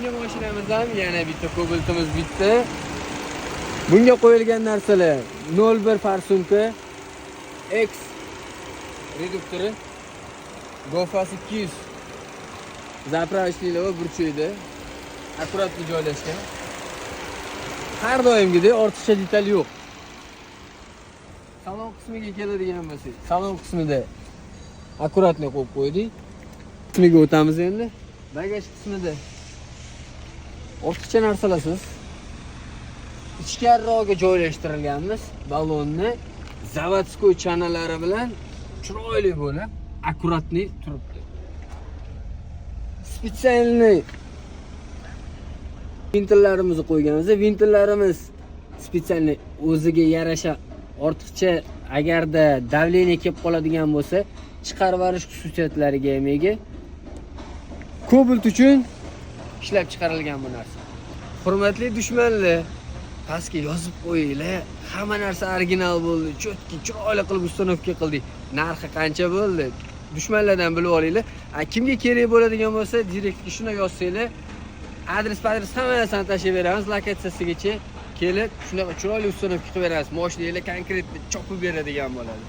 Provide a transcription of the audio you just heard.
ikkinchi mashinamiz ham yana bitta Cobalt'imiz bitta. Bunga qo'yilgan narsalar 01 farsumka, X reduktori, Gofas 200. Zapravочныйлari burchakda akkuratli joylashgan. Har doimgidek ortiqcha detal yo'q. Salon qismiga keladigan bo'lsak, salon qismida akkuratli qo'yib qo'ydik. Qismiga o'tamiz endi. Bagaj qismida ortiqcha narsalarsiz ichkariroqga joylashtirilganmiz. Balonni zavodskoy chanalari bilan chiroyli bo'lib, akkuratli turibdi. Spesialni ventillarimizni qo'yganmiz. Ventillarimiz spesialni o'ziga yarasha ortiqcha agarda davleniya kelib qoladigan bo'lsa, chiqarib olish xususiyatlariga ham ega. Cobalt uchun ishlab chiqarilgan bu narsa. Hurmatli dushmanlar, pastga yozib qo'yinglar. Hamma narsa original bo'ldi. Chotki, chiroyli qilib ustanovka qildik. Narxi qancha bo'ldi? Dushmanlardan bilib olinglar. Kimga kerak bo'ladigan bo'lsa, direktga shuni yozsanglar, adres hamma narsani tashlab beramiz. Lokatsiyasigacha kelib, shunaqa chiroyli ustanovka qilib beramiz. Moshinanglar konkretni chopib beradigan bo'ladi.